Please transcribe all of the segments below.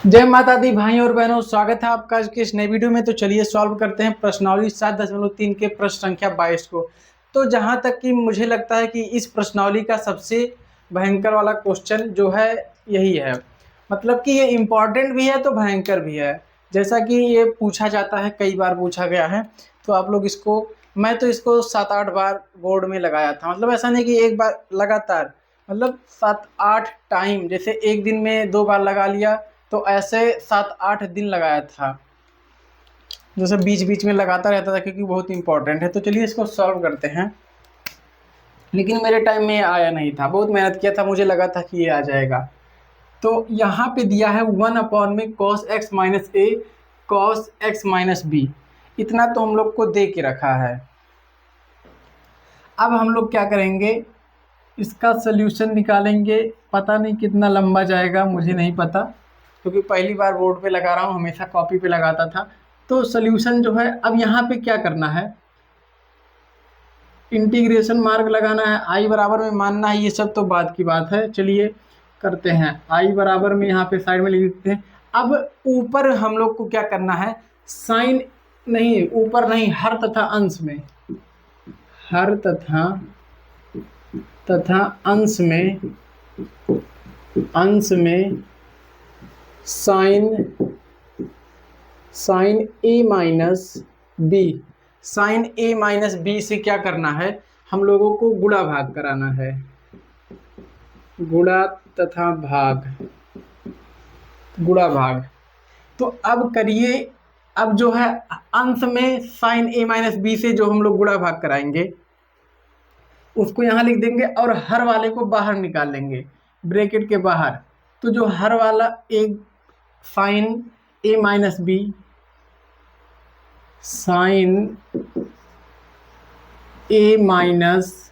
जय माता दी भाई और बहनों, स्वागत है आपका आज के इस नई वीडियो में। तो चलिए सॉल्व करते हैं प्रश्नावली 7.3 के प्रश्न संख्या 22 को। तो जहां तक कि मुझे लगता है कि इस प्रश्नावली का सबसे भयंकर वाला क्वेश्चन जो है यही है। मतलब कि ये इम्पॉर्टेंट भी है तो भयंकर भी है। जैसा कि ये पूछा जाता है, कई बार पूछा गया है, तो आप लोग इसको, मैं तो इसको 7-8 बार बोर्ड में लगाया था। मतलब ऐसा नहीं कि एक बार लगातार, मतलब 7-8 टाइम। जैसे एक दिन में 2 बार लगा लिया, तो ऐसे 7-8 दिन लगाया था। जैसे बीच बीच में लगाता रहता था क्योंकि बहुत इंपॉर्टेंट है। तो चलिए इसको सॉल्व करते हैं। लेकिन मेरे टाइम में ये आया नहीं था, बहुत मेहनत किया था, मुझे लगा था कि ये आ जाएगा। तो यहाँ पे दिया है 1 में cos x माइनस ए cos x माइनस बी। इतना तो हम लोग को दे के रखा है। अब हम लोग क्या करेंगे, इसका सल्यूशन निकालेंगे। पता नहीं कितना लंबा जाएगा, मुझे नहीं पता, क्योंकि पहली बार बोर्ड पे लगा रहा हूँ, हमेशा कॉपी पे लगाता था। तो सल्यूशन जो है, अब यहाँ पे क्या करना है, इंटीग्रेशन मार्क लगाना है, आई बराबर में मानना है, ये सब तो बाद की बात है। चलिए करते हैं। आई बराबर में यहाँ पे साइड में लिख देते हैं। अब ऊपर हम लोग को क्या करना है, साइन नहीं, ऊपर नहीं, हर तथा अंश में, हर तथा अंश में sign a minus b, sine a minus B से क्या करना है, हम लोगों को गुणा भाग कराना है। गुणा तथा भाग, गुणा भाग। तो अब करिए। अब जो है अंश में साइन ए माइनस बी से जो हम लोग गुणा भाग कराएंगे, उसको यहाँ लिख देंगे और हर वाले को बाहर निकाल लेंगे, ब्रैकेट के बाहर। तो जो हर वाला एक sign a minus b, sine a minus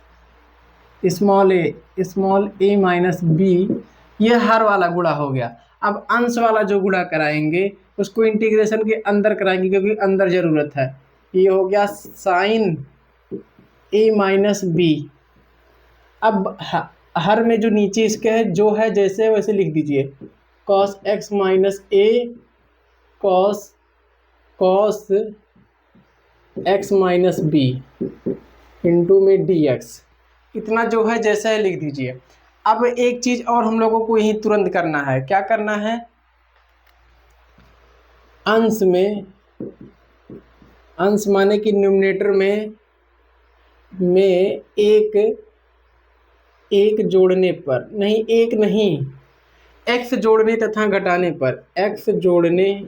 small A minus b, ये हर वाला गुणा हो गया। अब अंश वाला जो गुणा कराएंगे उसको इंटीग्रेशन के अंदर कराएंगे, क्योंकि अंदर जरूरत है। ये हो गया साइन ए माइनस बी। अब हर में जो नीचे इसके है, जो है जैसे वैसे लिख दीजिए, cos x minus a cos x minus b into में डी एक्स। इतना जो है जैसा है लिख दीजिए। अब एक चीज और हम लोगों को यही तुरंत करना है। क्या करना है, अंश में, अंश माने कि न्यूमरेटर में एक जोड़ने पर, नहीं एक नहीं, एक्स जोड़ने तथा घटाने पर, एक्स जोड़ने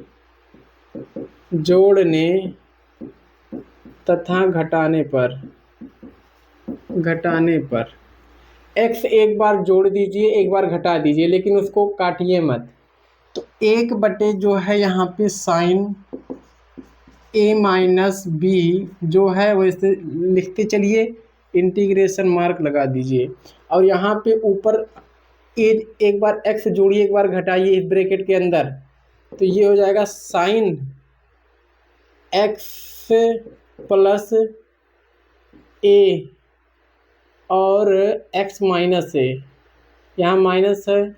तथा घटाने पर एक्स एक बार जोड़ दीजिए, एक बार घटा दीजिए, लेकिन उसको काटिए मत। तो 1 जो है यहाँ पे साइन ए माइनस बी जो है वैसे लिखते चलिए, इंटीग्रेशन मार्क लगा दीजिए। और यहाँ पे ऊपर एक बार एक्स जोड़िए, एक बार घटाइए इस ब्रैकेट के अंदर। तो ये हो जाएगा साइन एक्स प्लस ए और एक्स माइनस ए, यहाँ माइनस है,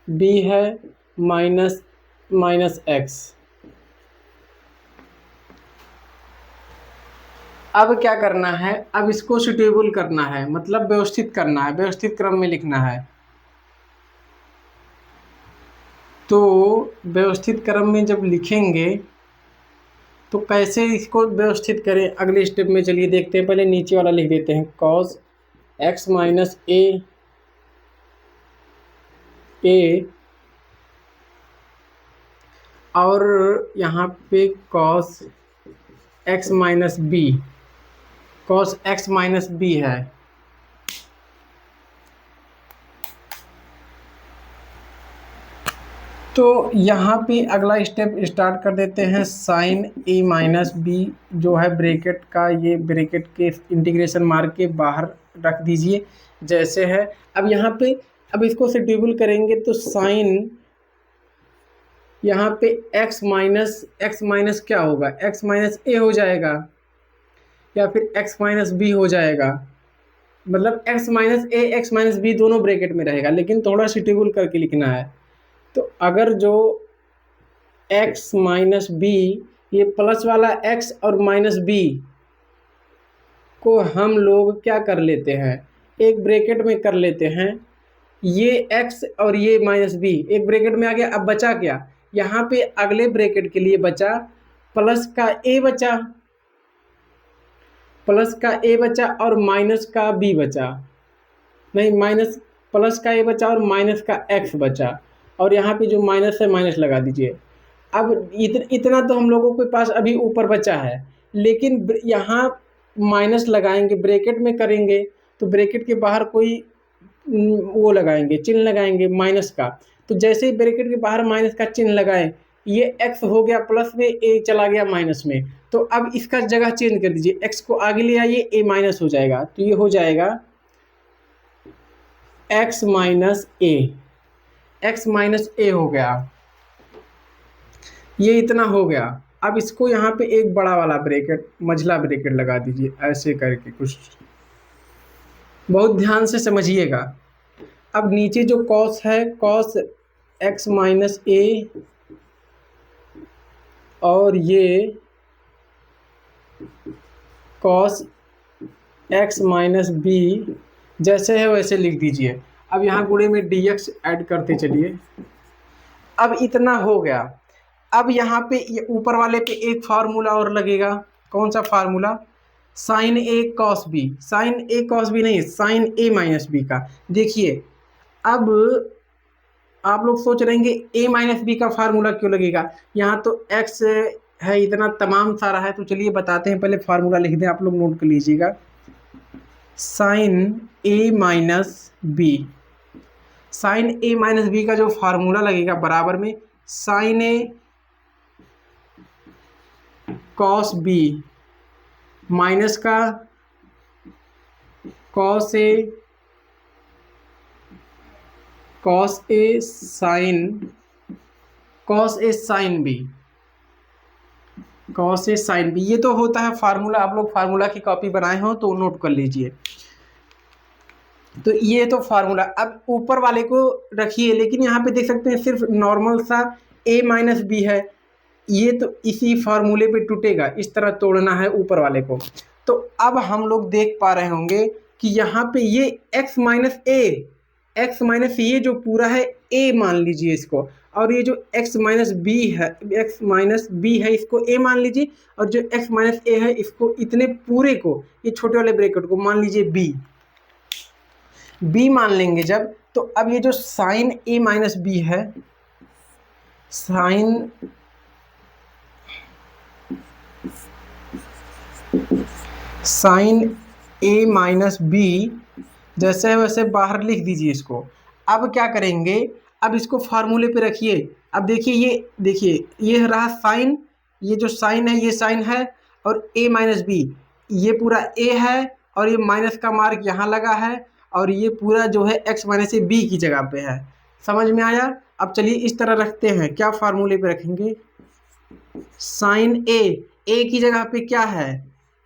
बी है, माइनस एक्स। अब क्या करना है, अब इसको सुटेबल करना है, मतलब व्यवस्थित करना है, व्यवस्थित क्रम में लिखना है। तो व्यवस्थित क्रम में जब लिखेंगे तो कैसे इसको व्यवस्थित करें, अगले स्टेप में चलिए देखते हैं। पहले नीचे वाला लिख देते हैं, कॉस एक्स माइनस ए और यहाँ पे cos x minus b, cos x minus b है। तो यहाँ पे अगला स्टेप स्टार्ट कर देते हैं। साइन ए माइनस बी जो है ब्रैकेट का, ये ब्रैकेट के इंटीग्रेशन मार्क के बाहर रख दीजिए जैसे है। अब यहाँ पे, अब इसको सुटेबल करेंगे तो साइन, यहाँ पे x माइनस क्या होगा, x माइनस ए हो जाएगा, या फिर x माइनस बी हो जाएगा। मतलब x माइनस ए एक्स माइनस बी दोनों ब्रैकेट में रहेगा, लेकिन थोड़ा सुटेबल करके लिखना है। तो अगर जो एक्स माइनस बी, ये प्लस वाला एक्स और माइनस बी को हम लोग क्या कर लेते हैं, एक ब्रैकेट में कर लेते हैं। ये x और ये माइनस बी एक ब्रैकेट में आ गया। अब बचा क्या, यहाँ पे अगले ब्रैकेट के लिए बचा प्लस का a बचा, प्लस का a बचा और माइनस का b बचा, नहीं माइनस प्लस का a बचा और माइनस का x बचा, और यहाँ पे जो माइनस है माइनस लगा दीजिए। अब इतना तो हम लोगों के पास अभी ऊपर बचा है, लेकिन यहाँ माइनस लगाएंगे, ब्रैकेट में करेंगे तो ब्रैकेट के बाहर कोई वो लगाएंगे, चिन्ह लगाएंगे माइनस का। तो जैसे ही ब्रैकेट के बाहर माइनस का चिन्ह लगाएं, ये x हो गया प्लस में, a चला गया माइनस में। तो अब इसका जगह चेंज कर दीजिए, x को आगे ले आइए, a माइनस हो जाएगा, तो ये हो जाएगा x minus a, x minus a हो गया, ये इतना हो गया। अब इसको यहाँ पे एक बड़ा वाला ब्रैकेट, मझला ब्रैकेट लगा दीजिए, ऐसे करके कुछ, बहुत ध्यान से समझिएगा। अब नीचे जो कॉस है, कॉस x माइनस a, और ये कॉस x माइनस b, जैसे है वैसे लिख दीजिए। अब यहाँ गुणे में dx ऐड करते चलिए। अब इतना हो गया। अब यहाँ पे ऊपर वाले पे एक फार्मूला और लगेगा, कौन सा फार्मूला, साइन ए कॉस बी, साइन ए कॉस बी नहीं, साइन ए माइनस बी का। देखिए अब आप लोग सोच रहे हैं ए माइनस बी का फार्मूला क्यों लगेगा, यहाँ तो x है, इतना तमाम सारा है। तो चलिए बताते हैं, पहले फार्मूला लिख दें, आप लोग नोट कर लीजिएगा। Sign a minus b, sine a minus b का जो फार्मूला लगेगा बराबर में साइन ए कॉस बी माइनस का cos A sign, cos A sine B, cos A sine B, ये तो होता है फार्मूला। आप लोग फार्मूला की कॉपी बनाए हो तो नोट कर लीजिए। तो ये तो फार्मूला, अब ऊपर वाले को रखिए, लेकिन यहाँ पे देख सकते हैं सिर्फ नॉर्मल सा a माइनस बी है, ये तो इसी फार्मूले पे टूटेगा, इस तरह तोड़ना है ऊपर वाले को। तो अब हम लोग देख पा रहे होंगे कि यहाँ पे ये x माइनस ए, x माइनस ये जो पूरा है a मान लीजिए इसको, और ये जो x माइनस बी है, x माइनस बी है, इसको a मान लीजिए, और जो x माइनस ए है इसको, इतने पूरे को, ये छोटे वाले ब्रैकेट को मान लीजिए b मान लेंगे जब। तो अब ये जो साइन a माइनस बी है, साइन a माइनस बी, जैसे है वैसे बाहर लिख दीजिए इसको। अब क्या करेंगे, अब इसको फार्मूले पे रखिए। अब देखिए, ये देखिए, ये रहा साइन, ये जो साइन है ये साइन है, और a माइनस बी, ये पूरा a है, और ये माइनस का मार्क यहाँ लगा है, और ये पूरा जो है x माइनस ए b की जगह पे है। समझ में आया। अब चलिए इस तरह रखते हैं, क्या फार्मूले पे रखेंगे, साइन a की जगह पे क्या है,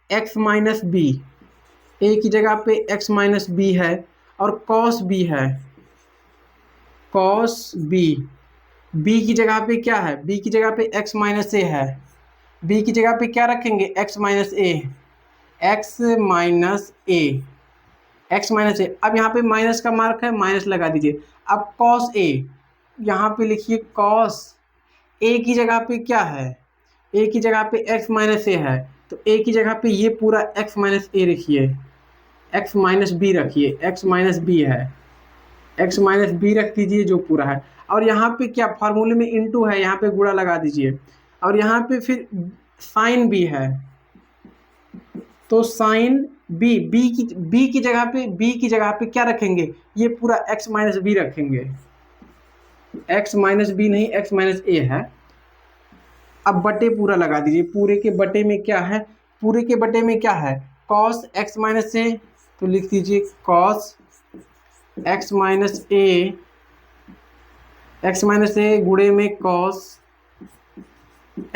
x माइनस बी, a की जगह पे x माइनस बी है, और कॉस b है, कॉस b की जगह पे क्या है, b की जगह पे x माइनस ए है, b की जगह पे क्या रखेंगे, x माइनस ए, x माइनस ए, x माइनस ए। अब यहाँ पे माइनस का मार्क है, माइनस लगा दीजिए। अब कॉस a, यहाँ पे लिखिए कॉस a की जगह पे क्या है, a की जगह पे x माइनस ए है, तो a की जगह पे ये पूरा x माइनस ए रखिए, x माइनस बी रखिए, x माइनस बी है, x माइनस बी रख दीजिए जो पूरा है। और यहाँ पे क्या फार्मूले में इनटू है, यहाँ पे गुणा लगा दीजिए, और यहाँ पे फिर साइन बी है, तो साइन बी की जगह पे क्या रखेंगे, ये पूरा x माइनस बी रखेंगे, x माइनस बी नहीं, x माइनस ए है। अब बटे पूरा लगा दीजिए, पूरे के बटे में क्या है, पूरे के बटे में क्या है, कॉस x माइनस ए, तो लिख दीजिए कॉस x माइनस ए, x माइनस ए गुणे में कॉस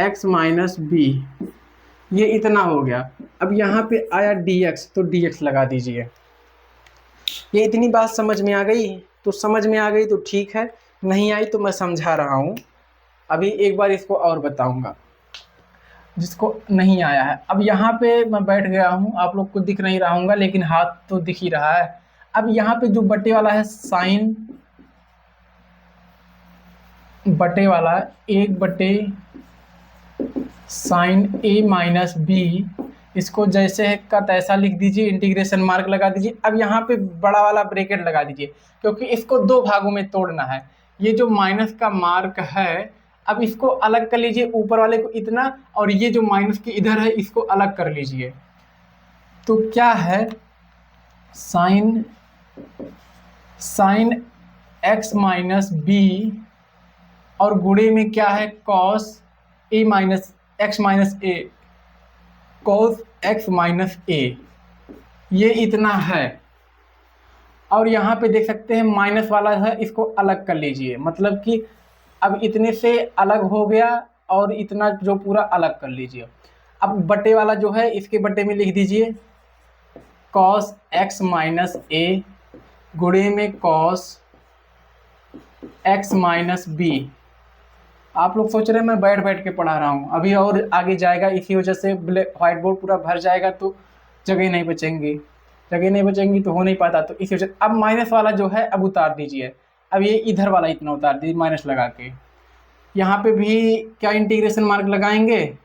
x माइनस बी, ये इतना हो गया। अब यहाँ पे आया dx, तो dx लगा दीजिए। ये इतनी बात समझ में आ गई, तो समझ में आ गई तो ठीक है, नहीं आई तो मैं समझा रहा हूँ। अभी एक बार इसको और बताऊंगा जिसको नहीं आया है। अब यहाँ पे मैं बैठ गया हूँ, आप लोग को दिख नहीं रहा होगा लेकिन हाथ तो दिख ही रहा है। अब यहाँ पे जो बटे वाला है साइन बटे वाला 1/sin a माइनस बी, इसको जैसे है का तैसा लिख दीजिए, इंटीग्रेशन मार्क लगा दीजिए। अब यहाँ पे बड़ा वाला ब्रैकेट लगा दीजिए क्योंकि इसको दो भागों में तोड़ना है। ये जो माइनस का मार्क है, अब इसको अलग कर लीजिए, ऊपर वाले को इतना, और ये जो माइनस के इधर है इसको अलग कर लीजिए। तो क्या है, साइन x माइनस बी और गुणे में क्या है, cos a minus x minus a, cos x minus a, ये इतना है। और यहाँ पे देख सकते हैं माइनस वाला है, इसको अलग कर लीजिए, मतलब कि अब इतने से अलग हो गया और इतना जो पूरा अलग कर लीजिए। अब बटे वाला जो है इसके बटे में लिख दीजिए कॉस एक्स माइनस ए गुणे में कॉस एक्स माइनस बी। आप लोग सोच रहे हैं मैं बैठ बैठ के पढ़ा रहा हूँ, अभी और आगे जाएगा, इसी वजह से व्हाइट बोर्ड पूरा भर जाएगा तो जगह नहीं बचेंगी, जगह नहीं बचेंगी तो हो नहीं पाता, तो इसी वजह। अब माइनस वाला जो है अब उतार दीजिए, अब ये इधर वाला इतना उतार दीजिए माइनस लगा के। यहाँ पे भी क्या इंटीग्रेशन मार्क लगाएंगे,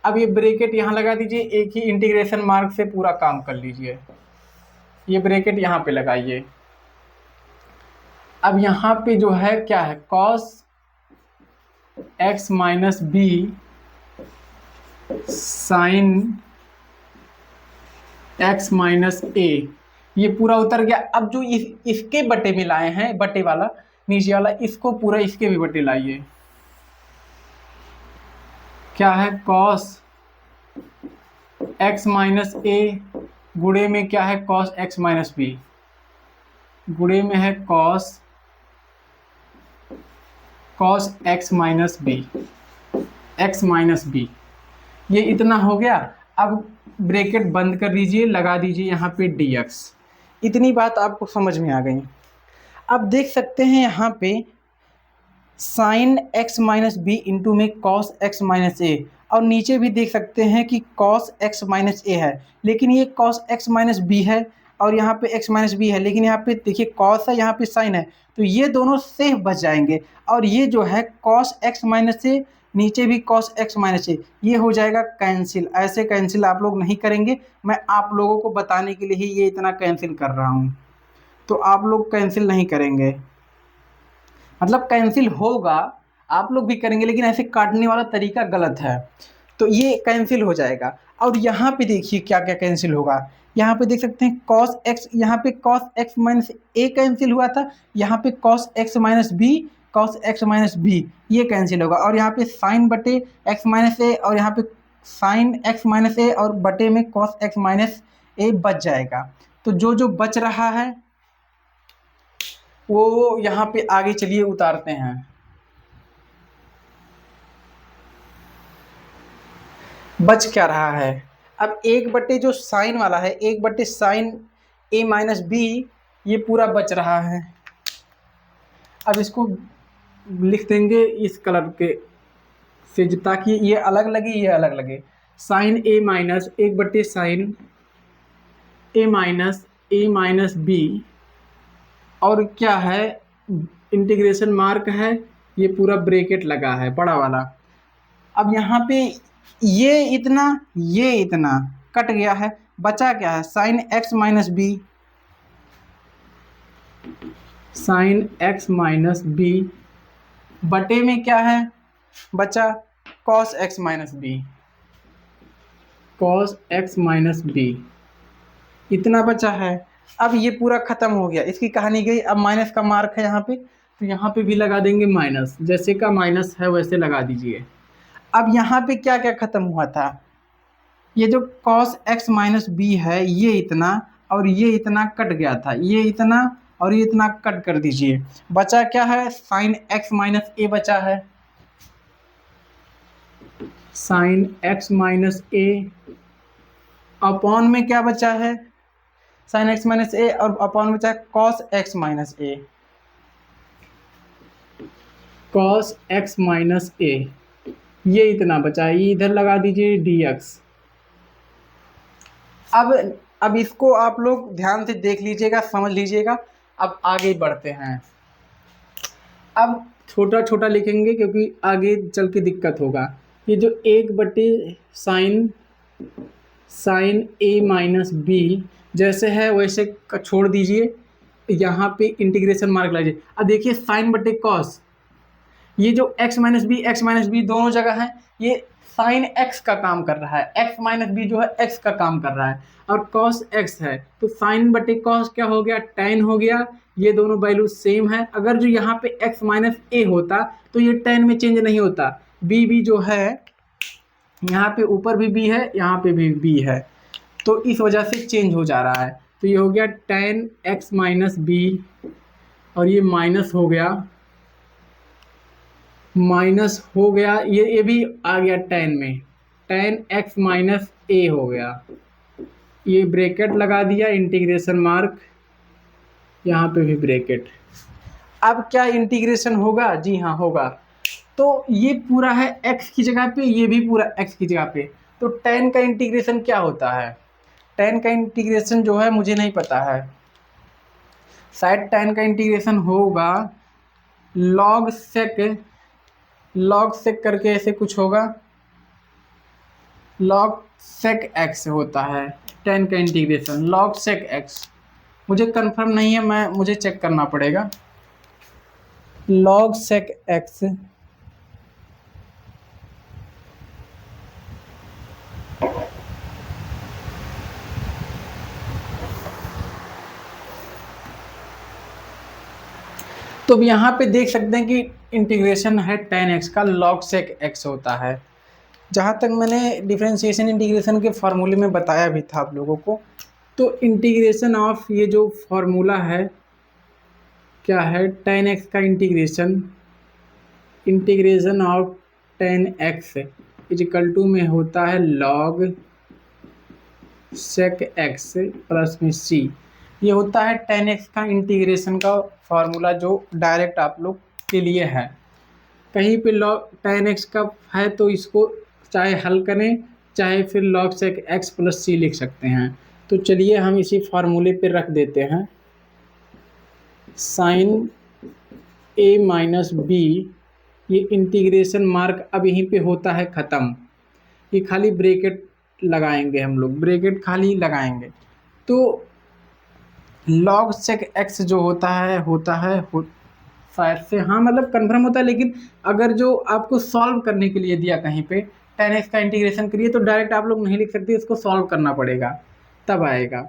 अब ये ब्रैकेट यहाँ लगा दीजिए, एक ही इंटीग्रेशन मार्क से पूरा काम कर लीजिए, ये ब्रैकेट यहाँ पे लगाइए। अब यहाँ पे जो है क्या है, cos x minus b sine x minus a, ये पूरा उतर गया। अब जो इसके बटे में लाए हैं, बटे वाला नीचे वाला, इसको पूरा इसके भी बटे लाइए। क्या है, कॉस एक्स माइनस ए गुणे में क्या है, कॉस एक्स माइनस बी, गुणे में है cos x minus b, x minus b, ये इतना हो गया। अब ब्रैकेट बंद कर दीजिए, लगा दीजिए यहाँ पे dx। इतनी बात आपको समझ में आ गई। अब देख सकते हैं यहाँ पे sine x minus b into में कॉस एक्स माइनस ए, और नीचे भी देख सकते हैं कि कॉस एक्स माइनस ए है, लेकिन ये कॉस एक्स माइनस बी है और यहाँ पे एक्स माइनस बी है, लेकिन यहाँ पे देखिए कॉस है, यहाँ पे साइन है, तो ये दोनों सेफ बच जाएंगे। और ये जो है कॉस एक्स माइनस ए, नीचे भी कॉस एक्स माइनस ए, ये हो जाएगा कैंसिल। ऐसे कैंसिल आप लोग नहीं करेंगे, मैं आप लोगों को बताने के लिए ही ये इतना कैंसिल कर रहा हूँ, तो आप लोग कैंसिल नहीं करेंगे, मतलब कैंसिल होगा, आप लोग भी करेंगे लेकिन ऐसे काटने वाला तरीका गलत है, तो ये कैंसिल हो जाएगा। और यहाँ पे देखिए क्या क्या कैंसिल होगा, यहाँ पे देख सकते हैं कॉस एक्स, यहाँ पे cos x minus a cancel हुआ था, यहाँ पे cos x minus b, cos x minus b, ये कैंसिल होगा। और यहाँ पे साइन बटे एक्स माइनस ए, और यहाँ पे साइन एक्स माइनस ए और बटे में कॉस एक्स माइनस ए बच जाएगा। तो जो जो बच रहा है वो यहाँ पे आगे चलिए उतारते हैं। बच क्या रहा है, अब एक बटे जो साइन वाला है, एक बटे साइन ए माइनस बी, ये पूरा बच रहा है। अब इसको लिख देंगे इस कलर के से ताकि ये अलग लगे, ये अलग लगे। साइन ए माइनस एक बटे साइन ए माइनस बी, और क्या है, इंटीग्रेशन मार्क है, ये पूरा ब्रैकेट लगा है बड़ा वाला। अब यहाँ पे ये इतना कट गया है, बचा क्या है, sine x minus b, sine x minus b, बटे में क्या है बचा, cos x minus b, cos x minus b, इतना बचा है। अब ये पूरा खत्म हो गया, इसकी कहानी गई। अब माइनस का मार्क है यहाँ पे, तो यहाँ पे भी लगा देंगे माइनस, जैसे का माइनस है वैसे लगा दीजिए। अब यहाँ पे क्या क्या खत्म हुआ था, ये जो cos x माइनस बी है, ये इतना और ये इतना कट गया था, ये इतना और ये इतना कट कर दीजिए। बचा क्या है, साइन x माइनस ए बचा है, साइन x माइनस ए, अपॉन में क्या बचा है, साइन एक्स माइनस ए, और अपॉन बचा है cos x minus a, cos x minus a, ये इतना बचा है, ये इधर लगा दीजिए dx। अब इसको आप लोग ध्यान से देख लीजिएगा, समझ लीजिएगा। अब आगे बढ़ते हैं। अब छोटा छोटा लिखेंगे क्योंकि आगे चल के दिक्कत होगा। ये जो 1 बटे साइन ए माइनस बी जैसे है वैसे छोड़ दीजिए, यहाँ पे इंटीग्रेशन मार्क लगाइए। अब देखिए साइन बटे कॉस, ये जो एक्स माइनस बी दोनों जगह है, ये साइन एक्स का काम कर रहा है, एक्स माइनस बी जो है एक्स का काम कर रहा है, और कॉस एक्स है तो साइन बटे कॉस क्या हो गया, tan हो गया। ये दोनों वैल्यू सेम है। अगर जो यहाँ पे एक्स माइनस ए होता तो ये tan में चेंज नहीं होता, बी जो है यहाँ पे ऊपर भी बी है, यहाँ पे भी बी है, तो इस वजह से चेंज हो जा रहा है। तो ये हो गया tan एक्स माइनस बी, और ये माइनस हो गया, ये भी आ गया tan में, tan एक्स माइनस ए हो गया। ये ब्रैकेट लगा दिया, इंटीग्रेशन मार्क, यहाँ पे भी ब्रैकेट। अब क्या इंटीग्रेशन होगा, जी हाँ होगा। तो ये पूरा है x की जगह पे, ये भी पूरा x की जगह पे। तो tan का इंटीग्रेशन क्या होता है, tan का इंटीग्रेशन जो है मुझे नहीं पता है, शायद tan का इंटीग्रेशन होगा log sec करके ऐसे कुछ होगा, log sec x होता है tan का इंटीग्रेशन, log sec x। मुझे कंफर्म नहीं है, मुझे चेक करना पड़ेगा। log sec x तो अब यहाँ पे देख सकते हैं कि इंटीग्रेशन है tan x का, log sec x होता है। जहाँ तक मैंने डिफरेंशिएशन इंटीग्रेशन के फार्मूले में बताया भी था आप लोगों को, तो इंटीग्रेशन ऑफ ये जो फार्मूला है क्या है, tan x का integration of tan x equal to में होता है log sec x प्लस में c। ये होता है tan x का इंटीग्रेशन का फार्मूला जो डायरेक्ट आप लोग के लिए है। कहीं पे log tan x का है तो इसको चाहे हल करें, चाहे फिर log sec x plus c लिख सकते हैं। तो चलिए हम इसी फार्मूले पे रख देते हैं, साइन a माइनस बी, ये इंटीग्रेशन मार्क अब यहीं पे होता है ख़त्म। ये खाली ब्रैकेट लगाएंगे, हम लोग ब्रैकेट खाली लगाएंगे। तो log sec x जो होता है शायद से, हाँ मतलब कंफर्म होता है, लेकिन अगर जो आपको सॉल्व करने के लिए दिया कहीं पे tan x का इंटीग्रेशन करिए तो डायरेक्ट आप लोग नहीं लिख सकते, इसको सॉल्व करना पड़ेगा तब आएगा।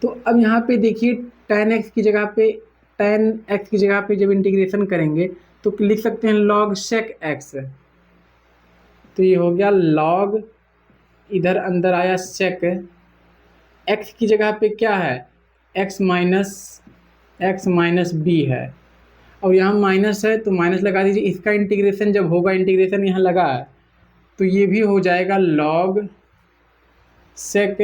तो अब यहाँ पे देखिए tan x की जगह पे जब इंटीग्रेशन करेंगे तो लिख सकते हैं log sec x। तो ये हो गया log, इधर अंदर आया sec, x की जगह पे क्या है, x माइनस बी है, और यहाँ माइनस है तो माइनस लगा दीजिए। इसका इंटीग्रेशन जब होगा, इंटीग्रेशन यहाँ लगा है तो ये भी हो जाएगा log sec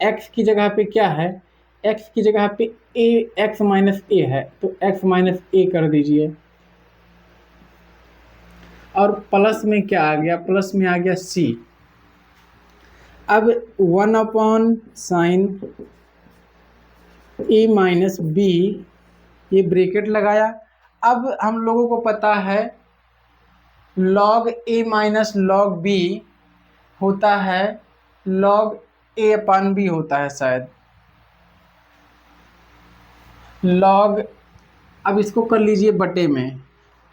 x की जगह पे क्या है, x की जगह पे x माइनस ए है तो x माइनस ए कर दीजिए, और प्लस में क्या आ गया, प्लस में आ गया c। अब 1 साइन a माइनस बी, ये ब्रैकेट लगाया। अब हम लोगों को पता है log a minus log b होता है log a अपन b होता है शायद, log, अब इसको कर लीजिए बटे में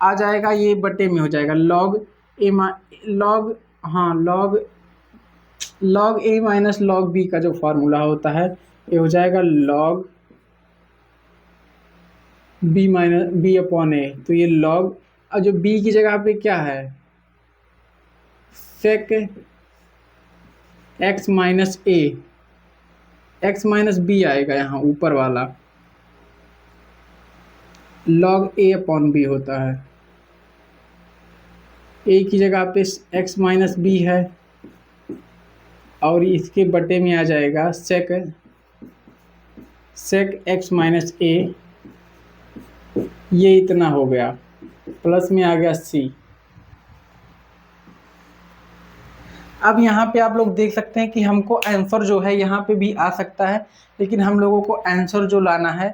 आ जाएगा, ये बटे में हो जाएगा log a minus log b का जो फार्मूला होता है ये हो जाएगा log b minus b upon a. तो ये log, और जो b की जगह पे क्या है, sec x माइनस ए, x माइनस बी आएगा यहाँ ऊपर वाला, log a अपॉन b होता है। a की जगह पे x माइनस बी है, और इसके बटे में आ जाएगा सेक एक्स माइनस ए, ये इतना हो गया, प्लस में आ गया सी। अब यहाँ पे आप लोग देख सकते हैं कि हमको आंसर जो है यहाँ पे भी आ सकता है, लेकिन हम लोगों को आंसर जो लाना है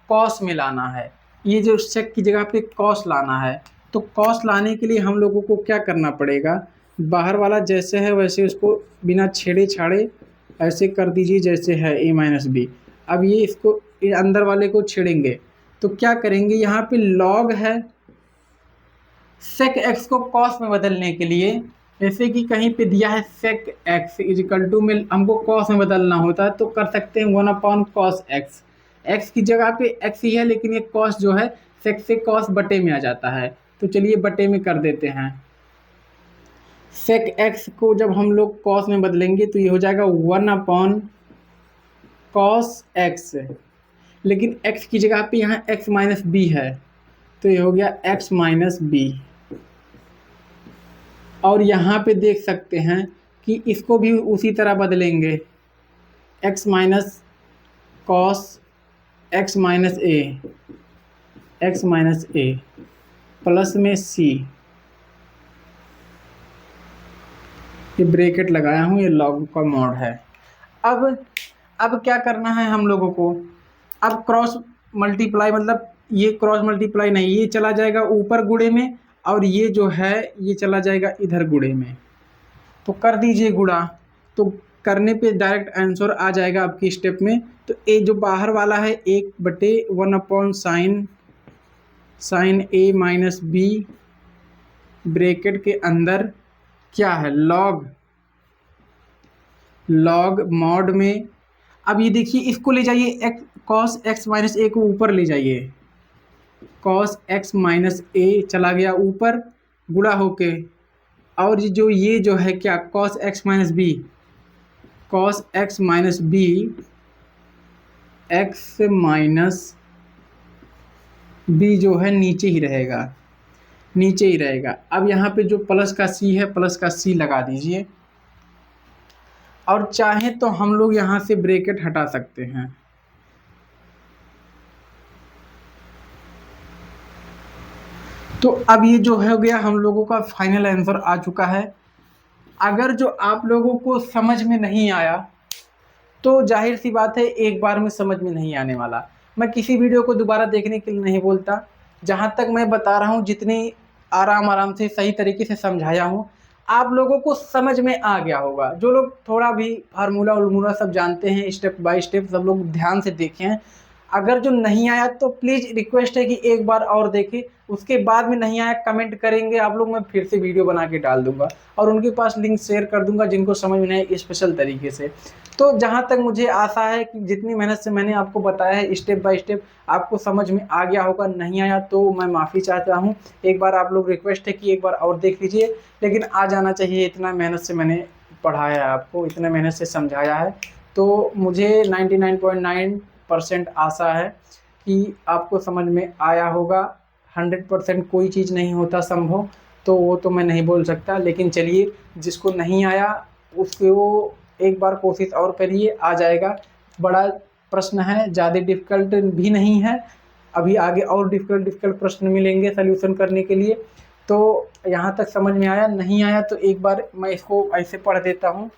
कॉस में लाना है। ये जो सेक की जगह पे कॉस लाना है, तो कॉस लाने के लिए हम लोगों को क्या करना पड़ेगा, बाहर वाला जैसे है वैसे उसको बिना छेड़े छाड़े ऐसे कर दीजिए जैसे है ए माइनस बी। अब ये इसको अंदर वाले को छेड़ेंगे तो क्या करेंगे, यहाँ पे लॉग है, सेक एक्स को कॉस में बदलने के लिए, जैसे कि कहीं पे दिया है सेक एक्स इजिकल टू में हमको कॉस में बदलना होता है तो कर सकते हैं 1 कॉस एक्स। एक्स की जगह पे एक्स ही है लेकिन ये कॉस जो है सेक से कॉस बटे में आ जाता है, तो चलिए बटे में कर देते हैं। सेक एक्स को जब हम लोग कॉस में बदलेंगे तो ये हो जाएगा 1 कॉस एक्स, लेकिन x की जगह पे यहाँ x माइनस बी है तो ये हो गया x माइनस बी। और यहाँ पे देख सकते हैं कि इसको भी उसी तरह बदलेंगे, x minus cos x minus a plus में c, ये ब्रैकेट लगाया हूँ, ये लॉग का मोड है। अब क्या करना है हम लोगों को, अब क्रॉस मल्टीप्लाई, मतलब ये क्रॉस मल्टीप्लाई नहीं, ये चला जाएगा ऊपर गुणे में और ये जो है ये चला जाएगा इधर गुणे में, तो कर दीजिए गुणा, तो करने पे डायरेक्ट आंसर आ जाएगा आपकी स्टेप में। तो ए जो बाहर वाला है 1/1 sign a minus B, bracket के अंदर क्या है लॉग मॉड में। अब ये देखिए इसको ले जाइए कॉस एक्स माइनस ए को ऊपर ले जाइए, कॉस एक्स माइनस ए चला गया ऊपर गुणा होके, और ये जो है क्या cos x minus b x minus b जो है नीचे ही रहेगा। अब यहाँ पे जो प्लस का सी है प्लस का सी लगा दीजिए, और चाहे तो हम लोग यहाँ से ब्रैकेट हटा सकते हैं। तो अब ये जो हो गया हम लोगों का फाइनल आंसर आ चुका है। अगर जो आप लोगों को समझ में नहीं आया तो जाहिर सी बात है एक बार में समझ में नहीं आने वाला, मैं किसी वीडियो को दोबारा देखने के लिए नहीं बोलता। जहाँ तक मैं बता रहा हूँ जितनी आराम से सही तरीके से समझाया हूँ आप लोगों को समझ में आ गया होगा। जो लोग थोड़ा भी फार्मूला उर्मूला सब जानते हैं स्टेप बाय स्टेप सब लोग ध्यान से देखें। अगर जो नहीं आया तो प्लीज़ रिक्वेस्ट है कि एक बार और देखें, उसके बाद में नहीं आया कमेंट करेंगे आप लोग, मैं फिर से वीडियो बना के डाल दूंगा और उनके पास लिंक शेयर कर दूंगा जिनको समझ में नहीं स्पेशल तरीके से। तो जहाँ तक मुझे आशा है कि जितनी मेहनत से मैंने आपको बताया है स्टेप बाय स्टेप आपको समझ में आ गया होगा। नहीं आया तो मैं माफ़ी चाहता हूँ, एक बार आप लोग रिक्वेस्ट है कि एक बार और देख लीजिए, लेकिन आ जाना चाहिए। इतना मेहनत से मैंने पढ़ाया है आपको, इतना मेहनत से समझाया है, तो मुझे 99.9% आशा है कि आपको समझ में आया होगा। 100% कोई चीज़ नहीं होता संभव, तो वो तो मैं नहीं बोल सकता, लेकिन चलिए जिसको नहीं आया उसको एक बार कोशिश और करिए, आ जाएगा। बड़ा प्रश्न है, ज़्यादा डिफ़िकल्ट भी नहीं है, अभी आगे और डिफ़िकल्ट प्रश्न मिलेंगे सल्यूशन करने के लिए। तो यहाँ तक समझ में आया, नहीं आया तो एक बार मैं इसको ऐसे पढ़ देता हूँ।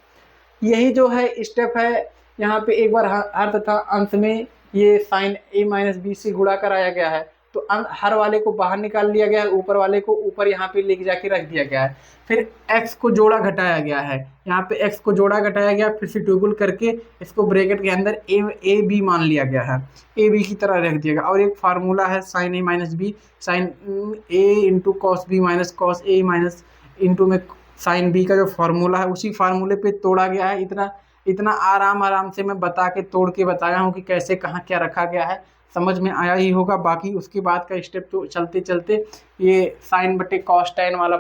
यही जो है स्टेप है, यहाँ पे एक बार हर तथा अंत में ये साइन ए माइनस बी से गुणा कराया गया है, तो हर वाले को बाहर निकाल लिया गया है, ऊपर वाले को ऊपर यहाँ पे लेके जाके रख दिया गया है। फिर x को जोड़ा घटाया गया है, यहाँ पे x को जोड़ा घटाया गया, फिर से ट्यूबल करके इसको ब्रैकेट के अंदर ए बी मान लिया गया है, ए बी की तरह रख दिया गया। और एक फार्मूला है sine a minus b, sine a into cos b minus cos a minus into में साइन बी का जो फार्मूला है उसी फार्मूले पे तोड़ा गया है। इतना आराम से मैं बता के तोड़ के बताया हूँ कि कैसे कहाँ क्या रखा गया है, समझ में आया ही होगा। बाकी उसके बाद का स्टेप तो चलते चलते ये साइन बटे कॉस टैन वाला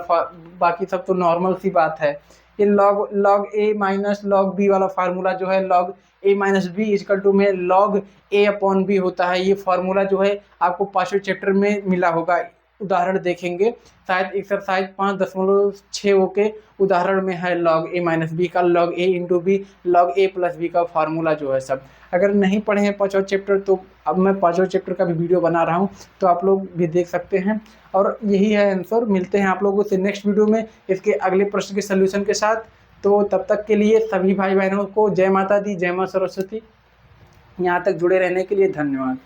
बाकी सब तो नॉर्मल सी बात है। ये log a minus log b वाला फार्मूला जो है log a minus b equal to में log a अपॉन बी होता है। ये फार्मूला जो है आपको 5वें चैप्टर में मिला होगा, उदाहरण देखेंगे। शायद एक्सरसाइज 5.6 के उदाहरण में है log a माइनस बी का, log a into b, log a plus b का फार्मूला जो है सब। अगर नहीं पढ़े हैं 5वां चैप्टर तो अब मैं 5वां चैप्टर का भी वीडियो बना रहा हूँ, तो आप लोग भी देख सकते हैं। और यही है आंसर। मिलते हैं आप लोगों से नेक्स्ट वीडियो में इसके अगले प्रश्न के सोल्यूशन के साथ। तो तब तक के लिए सभी भाई बहनों को जय माता दी, जय मां सरस्वती। यहाँ तक जुड़े रहने के लिए धन्यवाद।